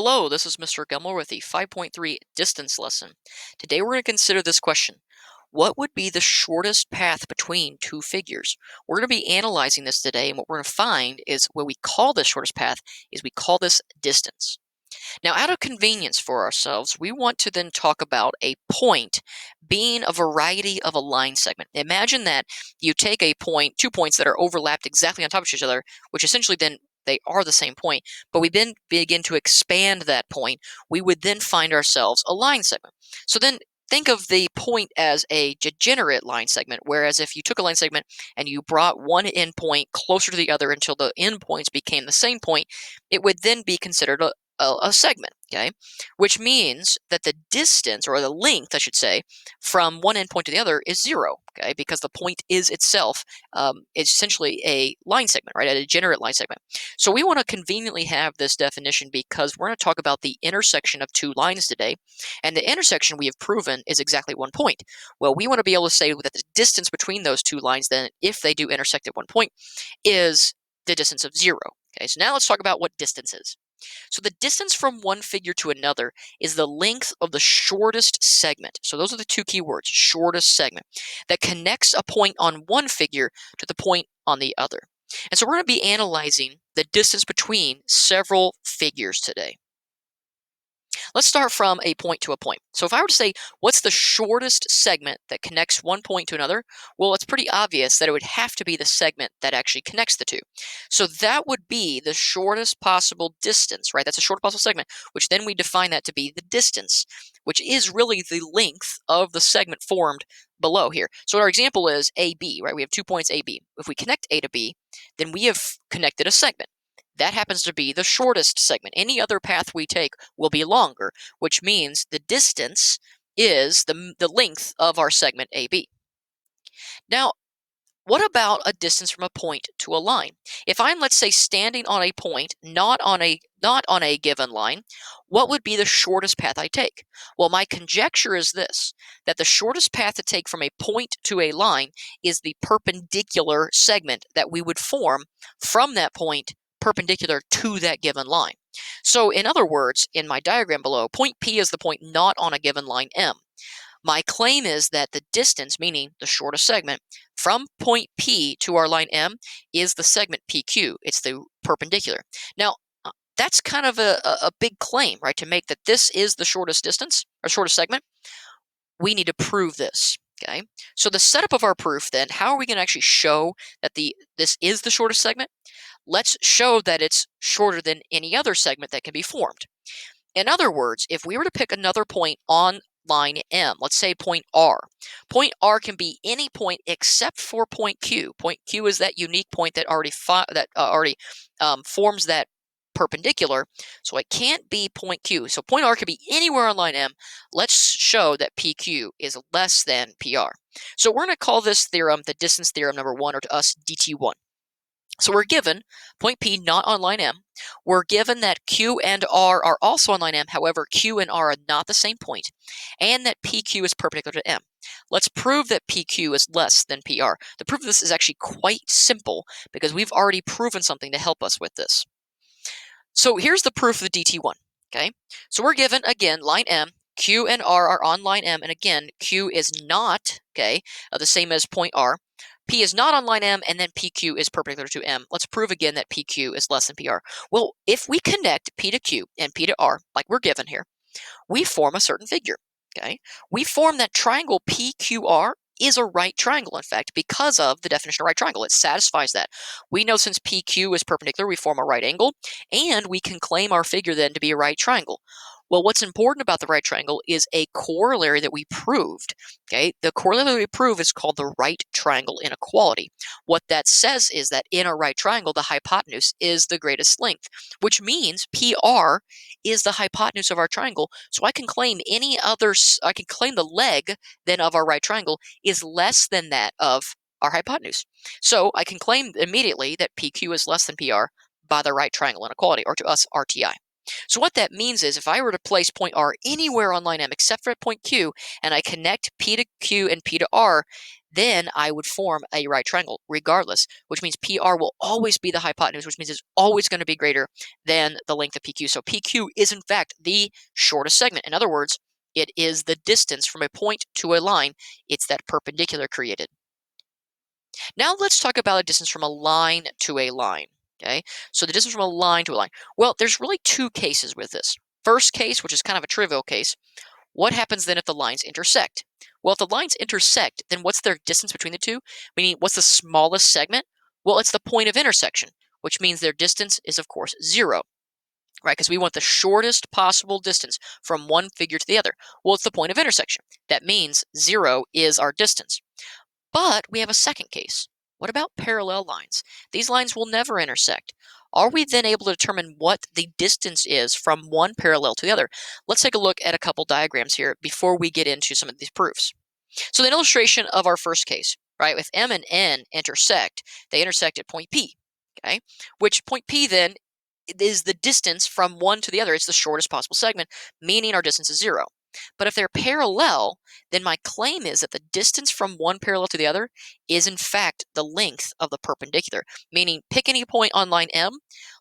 Hello, this is Mr. Gilmore with the 5.3 distance lesson. Today we're going to consider this question. What would be the shortest path between two figures? We're going to be analyzing this today, and what we're going to find is what we call this shortest path is we call this distance. Now, out of convenience for ourselves, we want to then talk about a point being a variety of a line segment. Imagine that you take a point, 2 points that are overlapped exactly on top of each other, which essentially then they are the same point, but we then begin to expand that point. We would then find ourselves a line segment. So then think of the point as a degenerate line segment, whereas if you took a line segment and you brought one endpoint closer to the other until the endpoints became the same point, it would then be considered a segment, okay? Which means that the distance, or the length, I should say, from one endpoint to the other is 0, okay? Because the point is itself essentially a line segment, right? A degenerate line segment. So we want to conveniently have this definition because we're going to talk about the intersection of two lines today, and the intersection we have proven is exactly 1 point. Well, we want to be able to say that the distance between those two lines then, if they do intersect at 1 point, is the distance of 0. Okay, so now let's talk about what distance is. So the distance from one figure to another is the length of the shortest segment. So those are the two key words, shortest segment, that connects a point on one figure to the point on the other. And so we're going to be analyzing the distance between several figures today. Let's start from a point to a point. So if I were to say, what's the shortest segment that connects one point to another? Well, it's pretty obvious that it would have to be the segment that actually connects the two. So that would be the shortest possible distance, right? That's a shortest possible segment, which then we define that to be the distance, which is really the length of the segment formed below here. So our example is AB, right? We have 2 points AB. If we connect A to B, then we have connected a segment. That happens to be the shortest segment. Any other path we take will be longer, which means the distance is the length of our segment AB. Now, what about a distance from a point to a line? If I'm, let's say, standing on a point, not on a given line, what would be the shortest path I take? Well, my conjecture is this, that the shortest path to take from a point to a line is the perpendicular segment that we would form from that point perpendicular to that given line. So in other words, in my diagram below, point P is the point not on a given line M. My claim is that the distance, meaning the shortest segment, from point P to our line M is the segment PQ. It's the perpendicular. Now, that's kind of a big claim, right, to make that this is the shortest distance, or shortest segment. We need to prove this. Okay, so the setup of our proof then, how are we going to actually show that this is the shortest segment? Let's show that it's shorter than any other segment that can be formed. In other words, if we were to pick another point on line M, let's say point R. Point R can be any point except for point Q. Point Q is that unique point that already forms that perpendicular, so it can't be point Q. So point R can be anywhere on line M. Let's show that PQ is less than PR. So we're going to call this theorem the distance theorem number 1, or to us DT1. So we're given point P not on line M. We're given that Q and R are also on line M. However, Q and R are not the same point, and that PQ is perpendicular to M. Let's prove that PQ is less than PR. The proof of this is actually quite simple because we've already proven something to help us with this. So here's the proof of the DT1. Okay, so we're given again line M. Q and R are on line M, and again Q is not the same as point R. P is not on line M, and then PQ is perpendicular to M. Let's prove again that PQ is less than PR. Well, if we connect P to Q and P to R, like we're given here, we form a certain figure. Okay, we form that triangle PQR is a right triangle, in fact, because of the definition of right triangle. It satisfies that. We know since PQ is perpendicular, we form a right angle, and we can claim our figure then to be a right triangle. Well, what's important about the right triangle is a corollary that we proved. Okay, the corollary we prove is called the right triangle inequality. What that says is that in a right triangle, the hypotenuse is the greatest length, which means PR is the hypotenuse of our triangle. So I can claim the leg then of our right triangle is less than that of our hypotenuse. So I can claim immediately that PQ is less than PR by the right triangle inequality, or to us, RTI. So what that means is if I were to place point R anywhere on line M except for at point Q, and I connect P to Q and P to R, then I would form a right triangle regardless, which means PR will always be the hypotenuse, which means it's always going to be greater than the length of PQ. So PQ is in fact the shortest segment. In other words, it is the distance from a point to a line. It's that perpendicular created. Now let's talk about a distance from a line to a line. Okay, so the distance from a line to a line. Well, there's really two cases with this. First case, which is kind of a trivial case, what happens then if the lines intersect? Well, if the lines intersect, then what's their distance between the two? Meaning, what's the smallest segment? Well, it's the point of intersection, which means their distance is, of course, 0, right? Because we want the shortest possible distance from one figure to the other. Well, it's the point of intersection. That means 0 is our distance. But we have a second case. What about parallel lines? These lines will never intersect. Are we then able to determine what the distance is from one parallel to the other? Let's take a look at a couple diagrams here before we get into some of these proofs. So the illustration of our first case, right, with M and N intersect, they intersect at point P, okay? Which point P then is the distance from one to the other. It's the shortest possible segment, meaning our distance is 0. But if they're parallel, then my claim is that the distance from one parallel to the other is in fact the length of the perpendicular, meaning pick any point on line M,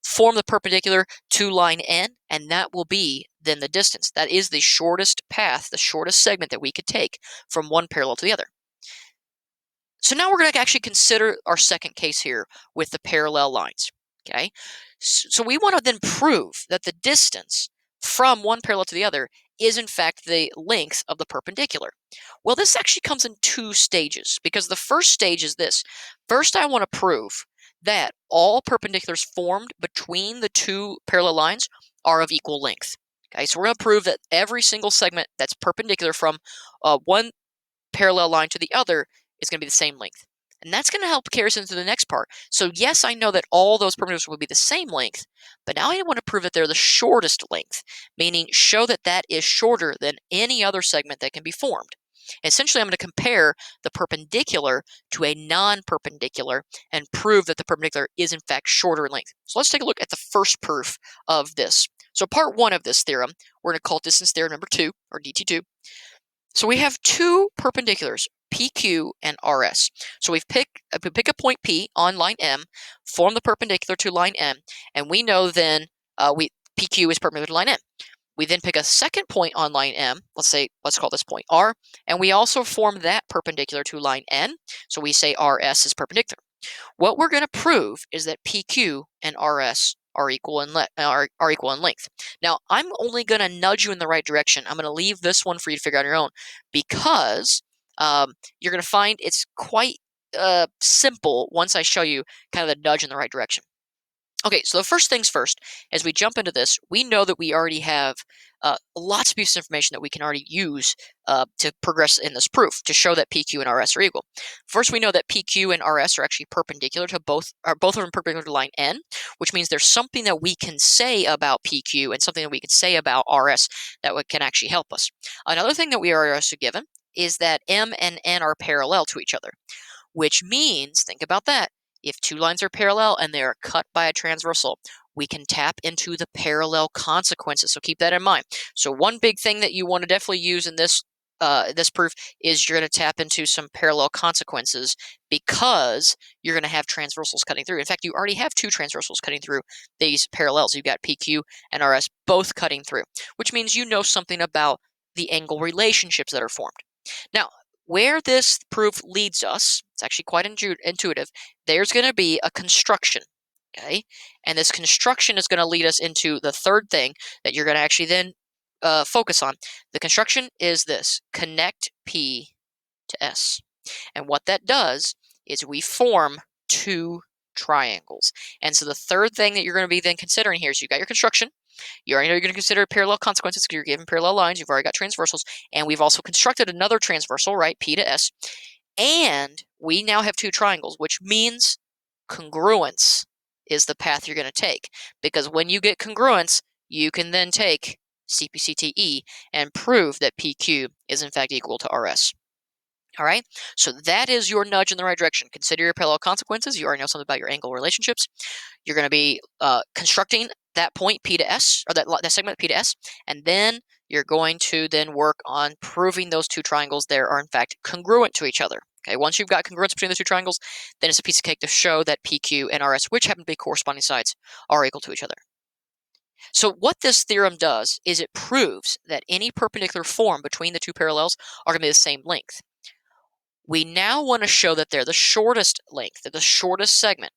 form the perpendicular to line N, and that will be then the distance. That is the shortest path, the shortest segment that we could take from one parallel to the other. So now we're going to actually consider our second case here with the parallel lines. Okay, so we want to then prove that the distance from one parallel to the other is in fact the length of the perpendicular. Well, this actually comes in two stages, because the first stage is this. First, I want to prove that all perpendiculars formed between the two parallel lines are of equal length. Okay, so we're going to prove that every single segment that's perpendicular from one parallel line to the other is going to be the same length. And that's going to help carry us into the next part. So yes, I know that all those perpendiculars will be the same length, but now I want to prove that they're the shortest length, meaning show that that is shorter than any other segment that can be formed. Essentially, I'm going to compare the perpendicular to a non-perpendicular and prove that the perpendicular is in fact shorter in length. So let's take a look at the first proof of this. So part 1 of this theorem, we're going to call distance theorem number 2, or DT2. So we have two perpendiculars, PQ and RS. So we pick a point P on line M, form the perpendicular to line M, and we know then PQ is perpendicular to line M. We then pick a second point on line M, let's call this point R, and we also form that perpendicular to line N, so we say RS is perpendicular. What we're going to prove is that PQ and RS are equal in length. Now, I'm only going to nudge you in the right direction. I'm going to leave this one for you to figure out on your own, because you're going to find it's quite simple once I show you kind of the nudge in the right direction. Okay, so the first things first, as we jump into this, we know that we already have lots of pieces of information that we can already use to progress in this proof to show that PQ and RS are equal. First, we know that PQ and RS are actually perpendicular to both of them perpendicular to line N, which means there's something that we can say about PQ and something that we can say about RS that can actually help us. Another thing that we are also given is that M and N are parallel to each other, which means, think about that, if two lines are parallel and they are cut by a transversal, we can tap into the parallel consequences. So keep that in mind. So one big thing that you want to definitely use in this proof is you're going to tap into some parallel consequences, because you're going to have transversals cutting through. In fact, you already have two transversals cutting through these parallels. You've got PQ and RS both cutting through, which means you know something about the angle relationships that are formed. Now, where this proof leads us, it's actually quite intuitive. There's going to be a construction, okay? And this construction is going to lead us into the third thing that you're going to actually then focus on. The construction is this: connect P to S. And what that does is we form two triangles. And so the third thing that you're going to be then considering here is you've got your construction. You already know you're going to consider parallel consequences because you're given parallel lines. You've already got transversals. And we've also constructed another transversal, right, P to S. And we now have two triangles, which means congruence is the path you're going to take. Because when you get congruence, you can then take CPCTE and prove that PQ is in fact equal to RS. All right, so that is your nudge in the right direction. Consider your parallel consequences. You already know something about your angle relationships. You're going to be constructing that point P to S, or that segment P to S, and then you're going to then work on proving those two triangles there are in fact congruent to each other. Okay, once you've got congruence between the two triangles, then it's a piece of cake to show that PQ and RS, which happen to be corresponding sides, are equal to each other. So what this theorem does is it proves that any perpendicular form between the two parallels are going to be the same length. We now want to show that they're the shortest length, they're the shortest segment.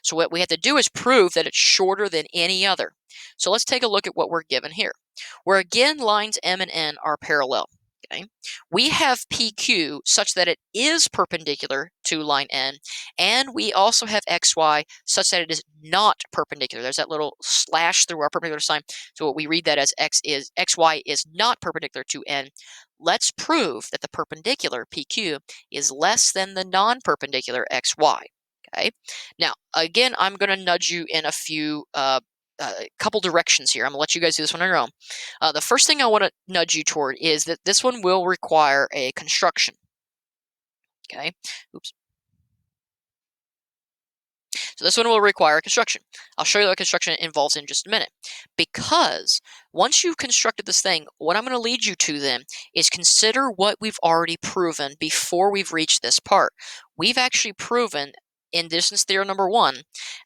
So what we have to do is prove that it's shorter than any other. So let's take a look at what we're given here. Where again lines M and N are parallel. Okay, we have PQ such that it is perpendicular to line N, and we also have XY such that it is not perpendicular. There's that little slash through our perpendicular sign. So what we read that as XY is not perpendicular to N. Let's prove that the perpendicular PQ is less than the non-perpendicular XY. Okay. Now, again, I'm going to nudge you in a couple directions here. I'm going to let you guys do this one on your own. The first thing I want to nudge you toward is that this one will require a construction. Okay. Oops. So this one will require construction. I'll show you what construction involves in just a minute. Because once you've constructed this thing, what I'm going to lead you to then is consider what we've already proven before we've reached this part. We've actually proven in distance theorem number 1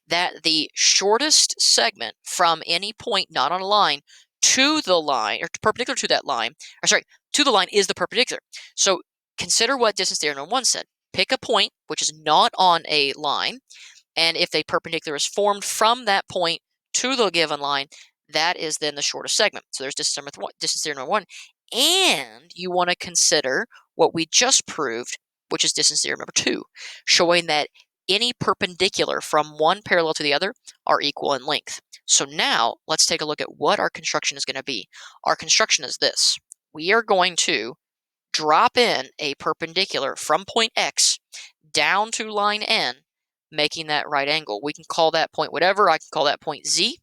that the shortest segment from any point not on a line to the line, or perpendicular to that line, or sorry, to the line is the perpendicular. So consider what distance theorem number 1 said. Pick a point which is not on a line, and if a perpendicular is formed from that point to the given line, that is then the shortest segment. So there's distance theorem number 1. And you want to consider what we just proved, which is distance theorem number 2, showing that any perpendicular from one parallel to the other are equal in length. So now let's take a look at what our construction is going to be. Our construction is this. We are going to drop in a perpendicular from point X down to line N, making that right angle. We can call that point whatever. I can call that point Z.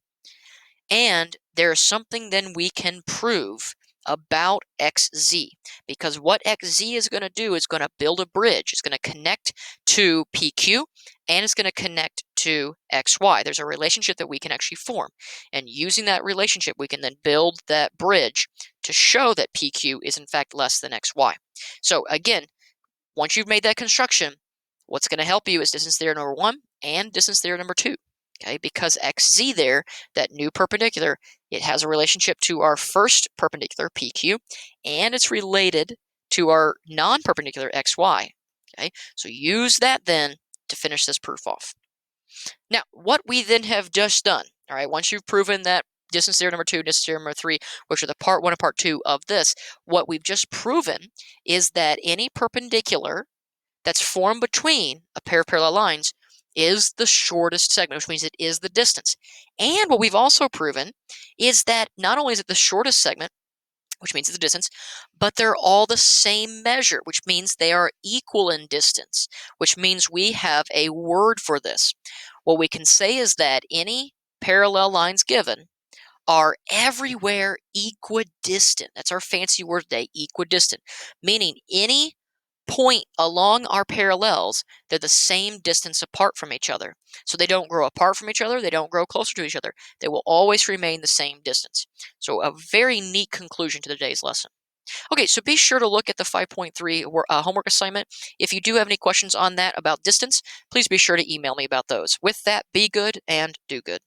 And there's something then we can prove about XZ, because what XZ is going to do is going to build a bridge. It's going to connect to PQ, and it's going to connect to XY. There's a relationship that we can actually form, and using that relationship, we can then build that bridge to show that PQ is in fact less than XY. So again, once you've made that construction, what's going to help you is distance theorem number 1 and distance theorem number 2. Okay, because XZ there, that new perpendicular, it has a relationship to our first perpendicular, PQ, and it's related to our non-perpendicular, XY. Okay, so use that then to finish this proof off. Now, what we then have just done, all right, once you've proven that distance theorem number 2, distance theorem number 3, which are the part 1 and part 2 of this, what we've just proven is that any perpendicular that's formed between a pair of parallel lines is the shortest segment, which means it is the distance. And what we've also proven is that not only is it the shortest segment, which means it's the distance, but they're all the same measure, which means they are equal in distance, which means we have a word for this. What we can say is that any parallel lines given are everywhere equidistant. That's our fancy word today, equidistant, meaning any point along our parallels, they're the same distance apart from each other. So they don't grow apart from each other, they don't grow closer to each other. They will always remain the same distance. So a very neat conclusion to today's lesson. Okay, so be sure to look at the 5.3 homework assignment. If you do have any questions on that about distance, please be sure to email me about those. With that, be good and do good.